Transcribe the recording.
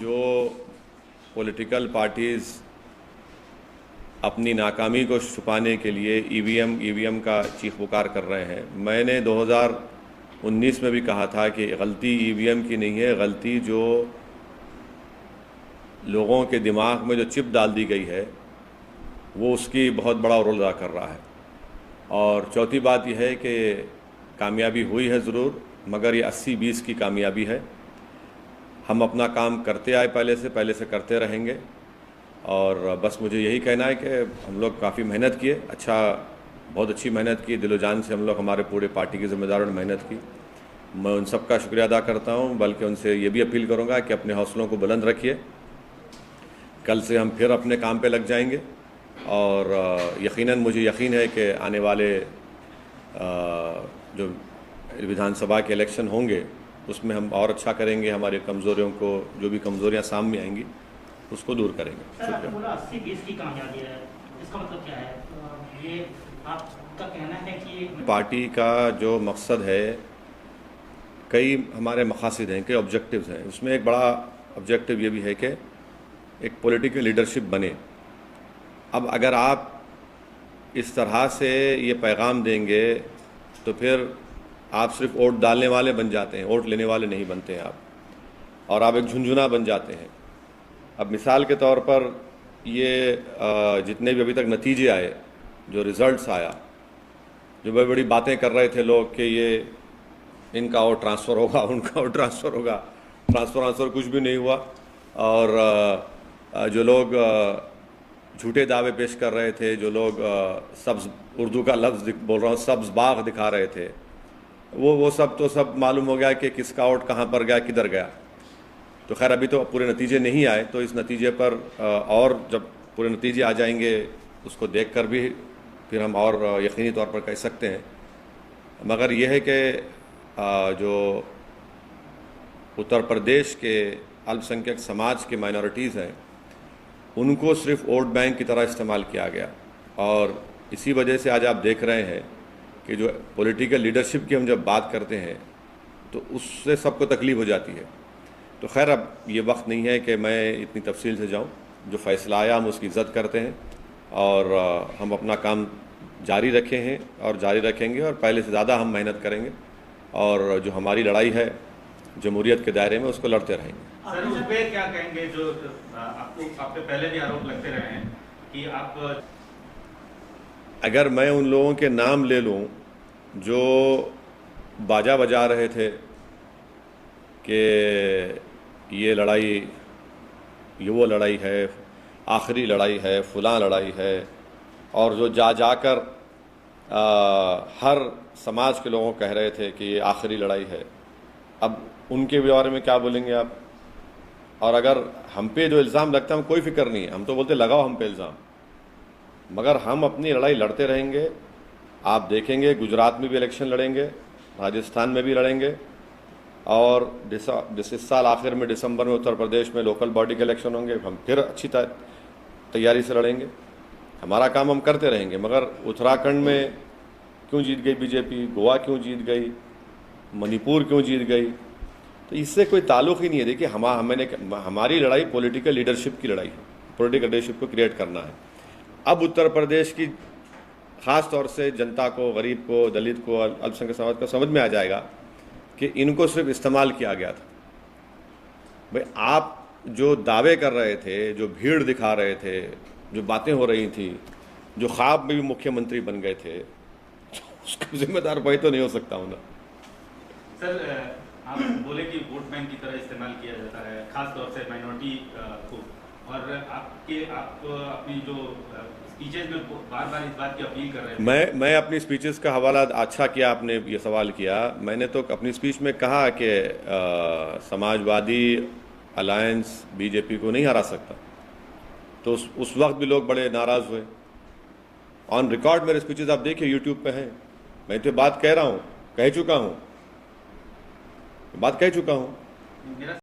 जो political parties अपनी नाकामी को छुपाने के लिए ईवीएम का चीख पुकार कर रहे हैं। मैंने 2019 में भी कहा था कि गलती ईवीएम की नहीं है, गलती जो लोगों के दिमाग में जो चिप डाल दी गई है वो उसकी बहुत बड़ा रोल अदा कर रहा है। और चौथी बात यह है कि कामयाबी हुई है ज़रूर, मगर ये 80-20 की कामयाबी है। हम अपना काम करते आए, पहले से करते रहेंगे। और बस मुझे यही कहना है कि हम लोग काफ़ी मेहनत किए, बहुत अच्छी मेहनत की, दिलो जान से हम लोग, हमारे पूरे पार्टी के ज़िम्मेदारों ने मेहनत की। मैं उन सब का शुक्रिया अदा करता हूँ, बल्कि उनसे ये भी अपील करूँगा कि अपने हौसलों को बुलंद रखिए। कल से हम फिर अपने काम पे लग जाएंगे और यकीनन मुझे यकीन है कि आने वाले जो विधानसभा के इलेक्शन होंगे उसमें हम और अच्छा करेंगे, हमारी कमज़ोरियों को, जो भी कमज़ोरियाँ सामने आएंगी उसको दूर करेंगे। सर, आपने बोला 80-20 की कामयाबी है, इसका मतलब क्या है? ये आपका कहना है कि पार्टी का जो मकसद है, कई हमारे मकासद हैं, कई ऑब्जेक्टिव्स हैं। उसमें एक बड़ा ऑब्जेक्टिव ये भी है कि एक पॉलिटिकल लीडरशिप बने। अब अगर आप इस तरह से ये पैगाम देंगे तो फिर आप सिर्फ वोट डालने वाले बन जाते हैं, वोट लेने वाले नहीं बनते हैं आप, और आप एक झुंझुना बन जाते हैं। अब मिसाल के तौर पर ये जितने भी अभी तक नतीजे आए, जो रिज़ल्ट्स आया, जो बड़ी बड़ी बातें कर रहे थे लोग कि ये इनका और ट्रांसफ़र होगा, उनका और ट्रांसफ़र होगा, ट्रांसफ़र कुछ भी नहीं हुआ। और जो लोग झूठे दावे पेश कर रहे थे, जो लोग सब्ज़, उर्दू का लफ्ज़ बोल रहा हूँ, सब्ज़ बाग दिखा रहे थे, वो सब तो सब मालूम हो गया कि किसका वोट कहाँ पर गया, किधर गया। तो खैर अभी तो पूरे नतीजे नहीं आए, तो इस नतीजे पर और जब पूरे नतीजे आ जाएंगे उसको देखकर भी फिर हम और यकीनी तौर पर कह सकते हैं। मगर यह है कि जो उत्तर प्रदेश के अल्पसंख्यक समाज के माइनॉरिटीज़ हैं उनको सिर्फ वोट बैंक की तरह इस्तेमाल किया गया, और इसी वजह से आज आप देख रहे हैं कि जो पॉलिटिकल लीडरशिप की हम जब बात करते हैं तो उससे सबको तकलीफ़ हो जाती है। तो खैर अब ये वक्त नहीं है कि मैं इतनी तफसील से जाऊं। जो फ़ैसला आया हम उसकी इज़्ज़त करते हैं और हम अपना काम जारी रखे हैं और जारी रखेंगे, और पहले से ज़्यादा हम मेहनत करेंगे, और जो हमारी लड़ाई है जमहूरियत के दायरे में उसको लड़ते रहेंगे। सर, उस पर क्या कहेंगे जो आप पे पहले भी आरोप लगते रहे हैं कि आप, अगर मैं उन लोगों के नाम ले लूं जो बाजा बजा रहे थे कि ये लड़ाई, ये वो लड़ाई है, आखिरी लड़ाई है, फलां लड़ाई है, और जो जाकर हर समाज के लोगों को कह रहे थे कि ये आखिरी लड़ाई है, अब उनके बारे में क्या बोलेंगे आप? और अगर हम पे जो इल्ज़ाम लगता है, हम कोई फिक्र नहीं है, हम तो बोलते लगाओ हम पे इल्ज़ाम, मगर हम अपनी लड़ाई लड़ते रहेंगे। आप देखेंगे गुजरात में भी इलेक्शन लड़ेंगे, राजस्थान में भी लड़ेंगे, और इस साल आखिर में दिसंबर में उत्तर प्रदेश में लोकल बॉडी के इलेक्शन होंगे, हम फिर अच्छी तैयारी से लड़ेंगे। हमारा काम हम करते रहेंगे। मगर उत्तराखंड में क्यों जीत गई बीजेपी, गोवा क्यों जीत गई, मणिपुर क्यों जीत गई, तो इससे कोई ताल्लुक़ ही नहीं है। देखिए हमारी लड़ाई पॉलिटिकल लीडरशिप की लड़ाई है, पॉलिटिकल लीडरशिप को क्रिएट करना है। अब उत्तर प्रदेश की ख़ास तौर से जनता को, गरीब को, दलित को, अल्पसंख्यक समाज को समझ में आ जाएगा कि इनको सिर्फ इस्तेमाल किया गया था। भाई आप जो दावे कर रहे थे, जो भीड़ दिखा रहे थे, जो बातें हो रही थी, जो ख्वाब में भी मुख्यमंत्री बन गए थे, तो उसका जिम्मेदार वही तो नहीं हो सकता हूँ ना। सर, आप बोले कि वोट बैंक की तरह इस्तेमाल किया जाता है, खास तौर से माइनॉरिटी को, और आप अपनी जो स्पीचेज में बार बार इस बात की अपील कर रहे हैं। मैं अपनी स्पीचेस का हवाला, अच्छा किया आपने ये सवाल किया। मैंने तो अपनी स्पीच में कहा कि समाजवादी अलायंस बीजेपी को नहीं हरा सकता, तो उस वक्त भी लोग बड़े नाराज़ हुए। ऑन रिकॉर्ड मेरे स्पीचेस आप देखिए, यूट्यूब पे हैं। मैं तो बात कह रहा हूँ, कह चुका हूँ, बात कह चुका हूँ।